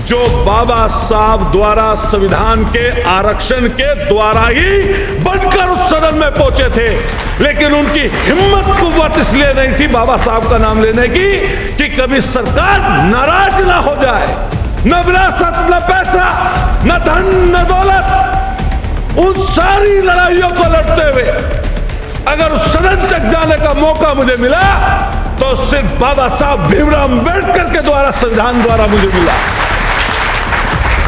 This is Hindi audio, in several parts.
जो बाबा साहब द्वारा संविधान के आरक्षण के द्वारा ही बनकर उस सदन में पहुंचे थे, लेकिन उनकी हिम्मत कुव्वत इसलिए नहीं थी बाबा साहब का नाम लेने की कि कभी सरकार नाराज ना हो जाए। न विरासत, न पैसा, न धन, न दौलत, उन सारी लड़ाइयों को लड़ते हुए अगर उस सदन तक जाने का मौका मुझे मिला तो सिर्फ बाबा साहब भीमराव अम्बेडकर के द्वारा, संविधान द्वारा मुझे मिला।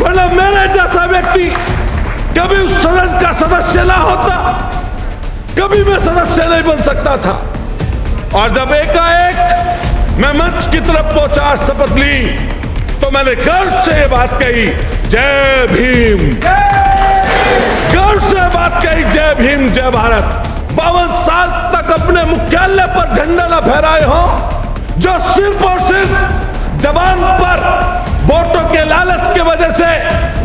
वरना मेरे जैसा व्यक्ति कभी उस सदन का सदस्य ना होता, कभी मैं सदस्य नहीं बन सकता था। और जब एकाएक मैं मंच की तरफ पहुंचा, शपथ ली, तो मैंने गर्व से ये बात कही, जय भीम। गर्व से बात कही, जय भीम, जय भारत। 52 साल तक अपने मुख्यालय पर झंडा न फहराए हो, जो सिर्फ और सिर्फ जबान पर वोटों के लालच की वजह से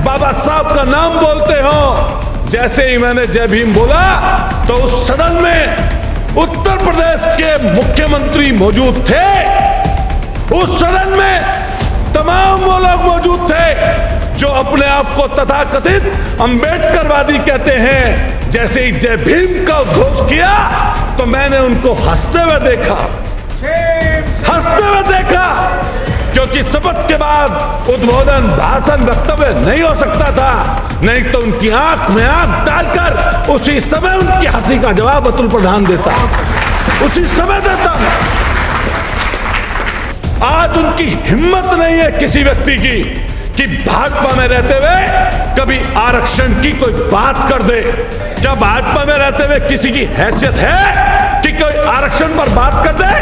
बाबा साहब का नाम बोलते हो। जैसे ही मैंने जय भीम बोला तो उस सदन में उत्तर प्रदेश के मुख्यमंत्री मौजूद थे, उस सदन में तमाम वो लोग मौजूद थे जो अपने आप को तथाकथित अंबेडकरवादी कहते हैं। जैसे ही जय भीम का उद्घोष किया तो मैंने उनको हंसते हुए देखा, क्योंकि शपथ के बाद उद्बोधन, भाषण, वक्तव्य नहीं हो सकता था, नहीं तो उनकी आंख में आंख डालकर उसी समय उनकी हंसी का जवाब अतुल प्रधान देता, उसी समय देता। आज उनकी हिम्मत नहीं है किसी व्यक्ति की कि भाजपा में रहते हुए कभी आरक्षण की कोई बात कर दे। क्या भाजपा में रहते हुए किसी की हैसियत है कि कोई आरक्षण पर बात कर दे?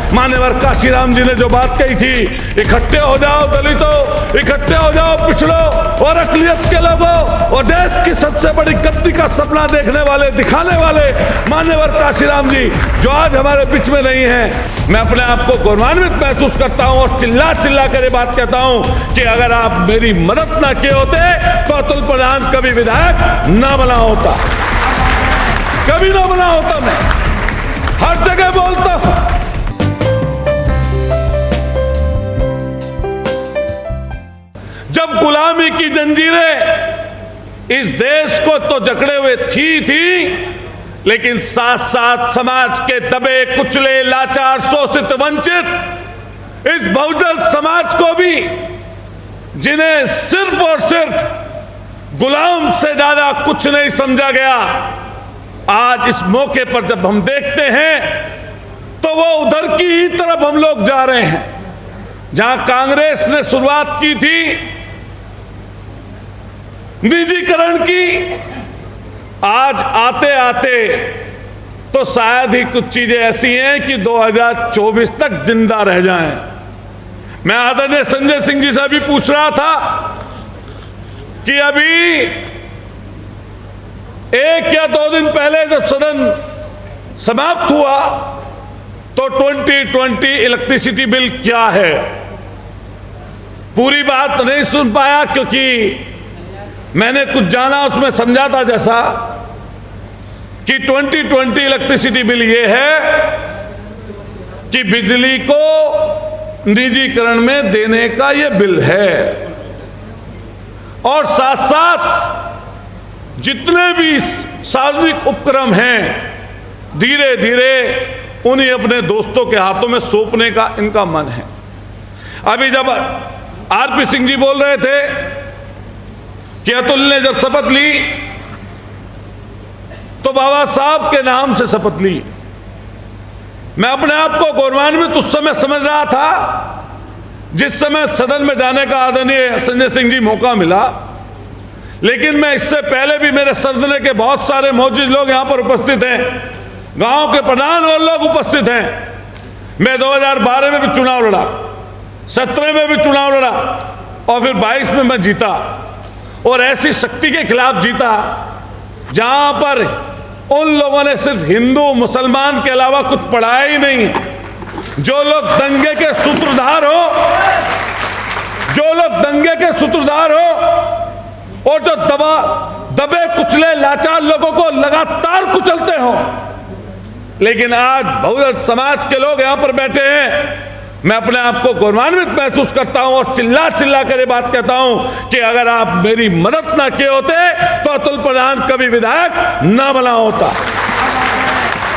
मान्यवर काशीराम जी ने जो बात कही थी, इकट्ठे हो जाओ दलितों, इकट्ठे हो जाओ पिछड़ों और अकलियत के लोगों और देश की सबसे बड़ी गद्दी का सपना देखने वाले, दिखाने वाले मान्यवर काशीराम जी जो आज हमारे बीच में नहीं है। मैं अपने आप को गौरवान्वित महसूस करता हूं और चिल्ला चिल्ला कर ये बात कहता हूं कि अगर आप मेरी मदद ना किए होते तो अतुल प्रधान कभी विधायक ना बना होता, कभी ना बना होता। मैं हर जगह बोलता हूं, जब गुलामी की जंजीरें इस देश को तो जकड़े हुए थी, लेकिन साथ साथ समाज के दबे कुचले, लाचार, शोषित, वंचित इस बहुजन समाज को भी, जिन्हें सिर्फ और सिर्फ गुलाम से ज्यादा कुछ नहीं समझा गया, आज इस मौके पर जब हम देखते हैं तो वो उधर की ही तरफ हम लोग जा रहे हैं जहां कांग्रेस ने शुरुआत की थी निजीकरण की। आज आते आते तो शायद ही कुछ चीजें ऐसी हैं कि 2024 तक जिंदा रह जाएं। मैं आदरणीय संजय सिंह जी से भी पूछ रहा था कि अभी 1 या 2 दिन पहले जब सदन समाप्त हुआ तो 2020 इलेक्ट्रिसिटी बिल क्या है, पूरी बात नहीं सुन पाया क्योंकि मैंने कुछ जाना, उसमें समझा था जैसा कि 2020 इलेक्ट्रिसिटी बिल ये है कि बिजली को निजीकरण में देने का ये बिल है और साथ साथ जितने भी सार्वजनिक उपक्रम हैं धीरे धीरे उन्हें अपने दोस्तों के हाथों में सौंपने का इनका मन है। अभी जब आरपी सिंह जी बोल रहे थे कि अतुल ने जब शपथ ली तो बाबा साहब के नाम से शपथ ली। मैं अपने आप को गौरवान्वित उस समय समझ रहा था जिस समय सदन में जाने का आदरणीय संजय सिंह जी मौका मिला, लेकिन मैं इससे पहले भी मेरे सदन के बहुत सारे मौजूद लोग यहां पर उपस्थित हैं, गांव के प्रधान और लोग उपस्थित हैं। मैं 2012 में भी चुनाव लड़ा, 17 में भी चुनाव लड़ा और फिर 22 में मैं जीता और ऐसी शक्ति के खिलाफ जीता जहां पर उन लोगों ने सिर्फ हिंदू मुसलमान के अलावा कुछ पढ़ाया ही नहीं। जो लोग दंगे के सूत्रधार हो, जो लोग दंगे के सूत्रधार हो और जो दबे कुचले लाचार लोगों को लगातार कुचलते हो, लेकिन आज बहुजन समाज के लोग यहां पर बैठे हैं मैं अपने आप को गौरवान्वित महसूस करता हूं और चिल्ला चिल्ला कर ये बात कहता हूं कि अगर आप मेरी मदद ना किए होते तो अतुल प्रधान कभी विधायक ना बना होता,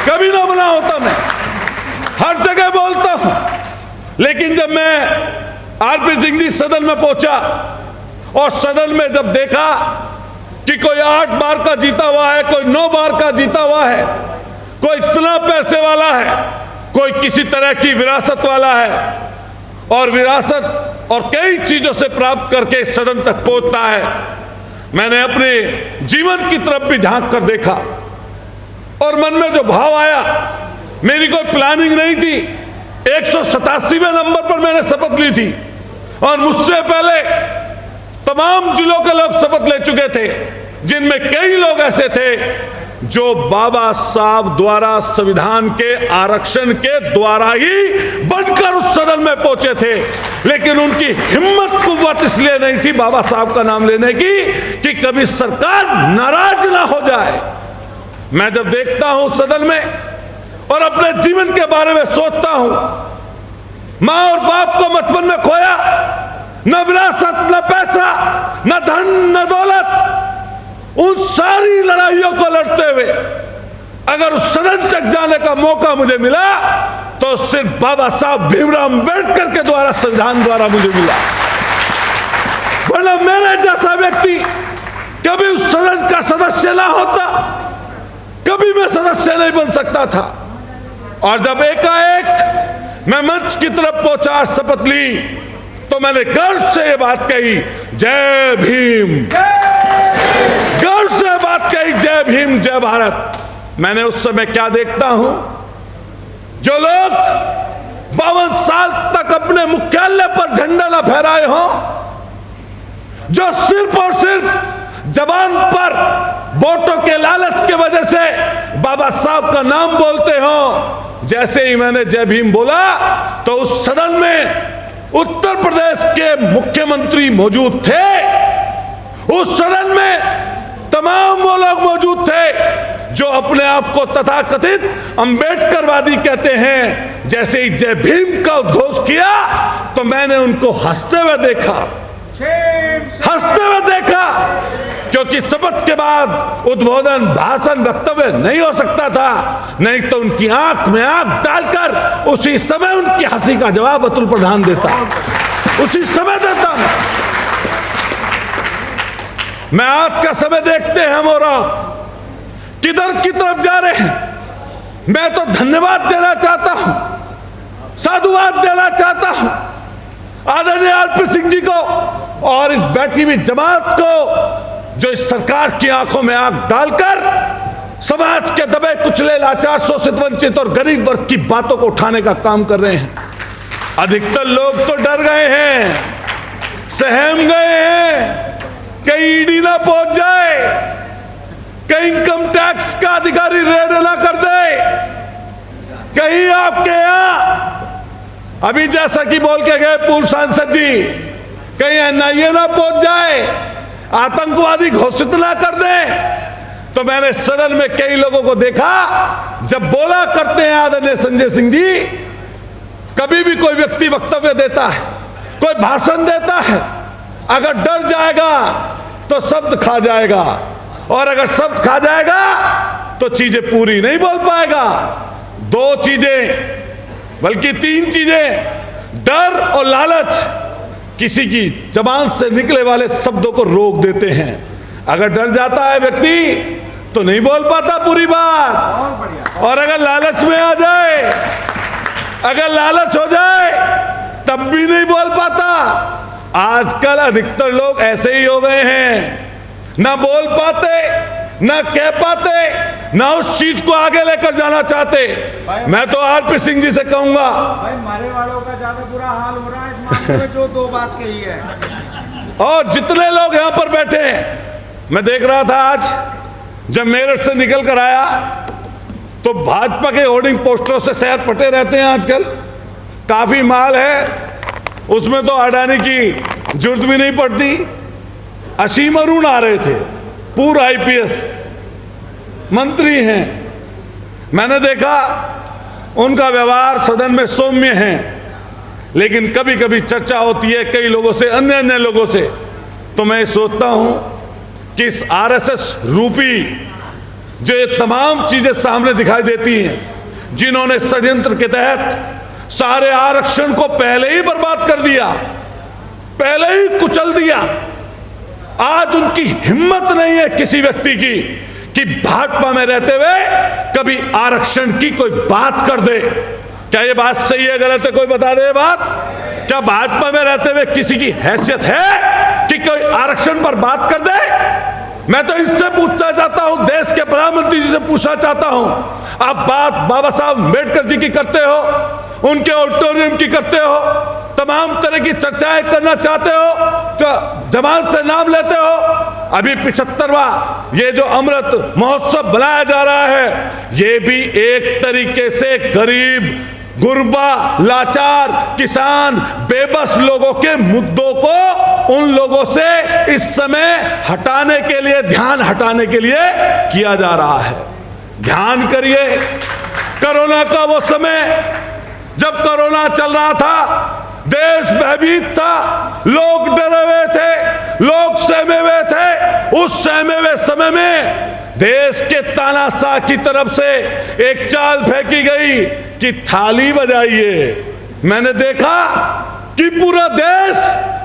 कभी ना बना होता। मैं हर जगह बोलता हूं, लेकिन जब मैं आरपी सिंह जी सदन में पहुंचा और सदन में जब देखा कि कोई 8 बार का जीता हुआ है, कोई 9 बार का जीता हुआ है, कोई इतना पैसे वाला है, कोई किसी तरह की विरासत वाला है और विरासत और कई चीजों से प्राप्त करके सदन तक पहुंचता है, मैंने अपने जीवन की तरफ भी झांक कर देखा और मन में जो भाव आया, मेरी कोई प्लानिंग नहीं थी। 187वें नंबर पर मैंने शपथ ली थी और मुझसे पहले तमाम जिलों के लोग शपथ ले चुके थे, जिनमें कई लोग ऐसे थे जो बाबा साहब द्वारा संविधान के आरक्षण के द्वारा ही बनकर उस सदन में पहुंचे थे, लेकिन उनकी हिम्मत कुव्वत इसलिए नहीं थी बाबा साहब का नाम लेने की कि कभी सरकार नाराज ना हो जाए। मैं जब देखता हूं सदन में और अपने जीवन के बारे में सोचता हूं, मां और बाप को बचपन में खोया, न विरासत, न पैसा, न धन, न दौलत, उन सारी लड़ाइयों को लड़ते हुए अगर उस सदन तक जाने का मौका मुझे मिला तो सिर्फ बाबा साहब भीमराव अम्बेडकर के द्वारा, संविधान द्वारा मुझे मिला, वरना मेरे जैसा व्यक्ति कभी उस सदन का सदस्य ना होता, कभी मैं सदस्य नहीं बन सकता था। और जब एकाएक मैं मंच की तरफ पहुंचा, शपथ ली, तो मैंने गर्व से ये बात कही, जय भीम, गर्व से बात कही, जय भीम, जय भारत। मैंने उस समय क्या देखता हूं, जो लोग 52 साल तक अपने मुख्यालय पर झंडा न फहराए हों, जो सिर्फ और सिर्फ जबान पर वोटों के लालच की वजह से बाबा साहब का नाम बोलते हो, जैसे ही मैंने जय भीम बोला तो उस सदन में उत्तर प्रदेश के मुख्यमंत्री मौजूद थे, उस सदन में तमाम वो लोग मौजूद थे जो अपने आप को तथाकथित अंबेडकरवादी कहते हैं। जैसे ही जय भीम का उद्घोष किया तो मैंने उनको हंसते हुए देखा, हंसते हुए देखा, क्योंकि शपथ के बाद उद्बोधन, भाषण, वक्तव्य नहीं हो सकता था, नहीं तो उनकी आंख में आंख डालकर उसी समय उनकी हंसी का जवाब अतुल प्रधान देता, उसी समय देता। मैं आज का समय देखते हैं हम और आप किधर की तरफ जा रहे हैं। मैं तो धन्यवाद देना चाहता हूं, साधुवाद देना चाहता हूं आदरणीय आरपी सिंह जी को और इस बैठी हुई जमात को, जो इस सरकार की आंखों में आंख डालकर समाज के दबे कुचले, लाचार, शोषित, वंचित और गरीब वर्ग की बातों को उठाने का काम कर रहे हैं। अधिकतर लोग तो डर गए हैं, सहम गए हैं, कहीं ईडी ना पहुंच जाए, कहीं इनकम टैक्स का अधिकारी रेड ना कर दे, कहीं आपके यहां अभी जैसा कि बोल के गए पूर्व सांसद जी, कहीं एनआईए ना पहुंच जाए, आतंकवादी घोषित ना कर दे। तो मैंने सदन में कई लोगों को देखा, जब बोला करते हैं आदरणीय संजय सिंह जी, कभी भी कोई व्यक्ति वक्तव्य देता है, कोई भाषण देता है, अगर डर जाएगा तो शब्द खा जाएगा, और अगर शब्द खा जाएगा तो चीजें पूरी नहीं बोल पाएगा। 2 चीजें बल्कि 3 चीजें, डर और लालच, किसी की जबान से निकले वाले शब्दों को रोक देते हैं। अगर डर जाता है व्यक्ति तो नहीं बोल पाता पूरी बात, और अगर लालच में आ जाए, अगर लालच हो जाए तब भी नहीं बोल पाता। आजकल अधिकतर लोग ऐसे ही हो गए हैं, ना बोल पाते, ना कह पाते, ना उस चीज को आगे लेकर जाना चाहते। मैं तो आरपी सिंह जी से कहूंगा, भाई मारे वालों का ज्यादा बुरा हाल हो रहा है इस मामले में, जो 2 बात कही है। और जितने लोग यहां पर बैठे हैं, मैं देख रहा था आज जब मेरठ से निकल कर आया तो भाजपा के होर्डिंग पोस्टरों से शहर पटे रहते हैं आजकल, काफी माल है, उसमें तो अडानी की जरूरत भी नहीं पड़ती। असीम अरुण आ रहे थे, पूर्व आईपीएस मंत्री हैं, मैंने देखा उनका व्यवहार सदन में सौम्य है, लेकिन कभी कभी चर्चा होती है कई लोगों से, अन्य अन्य लोगों से, तो मैं सोचता हूं कि इस आरएसएस रूपी जो ये तमाम चीजें सामने दिखाई देती हैं, जिन्होंने षड्यंत्र के तहत सारे आरक्षण को पहले ही बर्बाद कर दिया, पहले ही कुचल दिया, आज उनकी हिम्मत नहीं है किसी व्यक्ति की कि भाजपा में रहते हुए कभी आरक्षण की कोई बात कर दे। क्या ये बात सही है, गलत है? कोई बता दे ये बात। क्या भाजपा में रहते हुए किसी की हैसियत है कि कोई आरक्षण पर बात कर दे? मैं तो इससे पूछना चाहता हूं, देश के प्रधानमंत्री जी से पूछना चाहता हूं, आप बात बाबा साहब अम्बेडकर जी की करते हो, उनके ऑडिटोरियम की करते हो, तमाम तरह की चर्चाएं करना चाहते हो, तो जमात से नाम लेते हो। अभी 75वां ये जो अमृत महोत्सव बनाया जा रहा है, ये भी एक तरीके से गरीब, गुरबा, लाचार, किसान, बेबस लोगों के मुद्दों को उन लोगों से इस समय हटाने के लिए, ध्यान हटाने के लिए किया जा रहा है। ध्यान करिए, कोरोना का वो समय जब कोरोना चल रहा था, देश भयभीत था, लोग डरे हुए थे, लोग सहमे हुए थे। उस सहमे हुए समय में देश के तानाशाह की तरफ से एक चाल फेंकी गई कि थाली बजाइए। मैंने देखा कि पूरा देश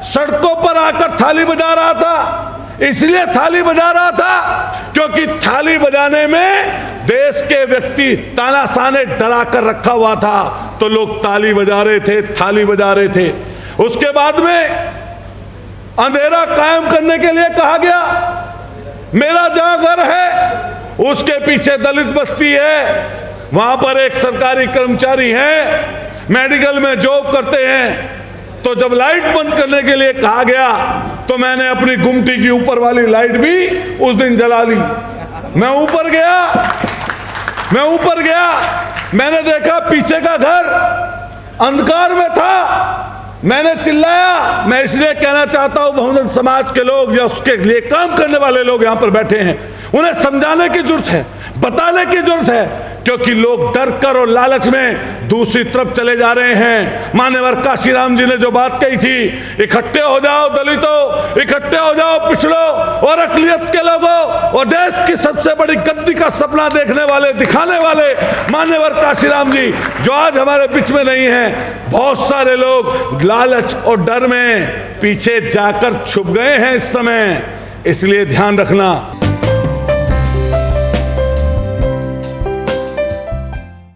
सड़कों पर आकर थाली बजा रहा था। इसलिए थाली बजा रहा था क्योंकि थाली बजाने में देश के व्यक्ति तानाशाह ने डरा कर रखा हुआ था, तो लोग ताली बजा रहे थे, थाली बजा रहे थे। उसके बाद में अंधेरा कायम करने के लिए कहा गया, मेरा जहां घर है उसके पीछे दलित बस्ती है, वहां पर एक सरकारी कर्मचारी हैं, मेडिकल में जॉब करते हैं। तो जब लाइट बंद करने के लिए कहा गया तो मैंने अपनी गुमटी की ऊपर वाली लाइट भी उस दिन जला ली। मैं ऊपर गया, मैंने देखा पीछे का घर अंधकार में था। मैंने चिल्लाया। मैं इसलिए कहना चाहता हूं, बहुजन समाज के लोग या उसके लिए काम करने वाले लोग यहां पर बैठे हैं, उन्हें समझाने की जरूरत है, बताने की जरूरत है, क्योंकि लोग डर कर और लालच में दूसरी तरफ चले जा रहे हैं। मान्यवर काशीराम जी ने जो बात कही थी, इकट्ठे हो जाओ दलितों, इकट्ठे हो जाओ पिछड़ों और अकलियत के लोगों, और देश की सबसे बड़ी गद्दी का सपना देखने वाले, दिखाने वाले मान्यवर काशीराम जी जो आज हमारे बीच में नहीं है। बहुत सारे लोग लालच और डर में पीछे जाकर छुप गए हैं इस समय, इसलिए ध्यान रखना।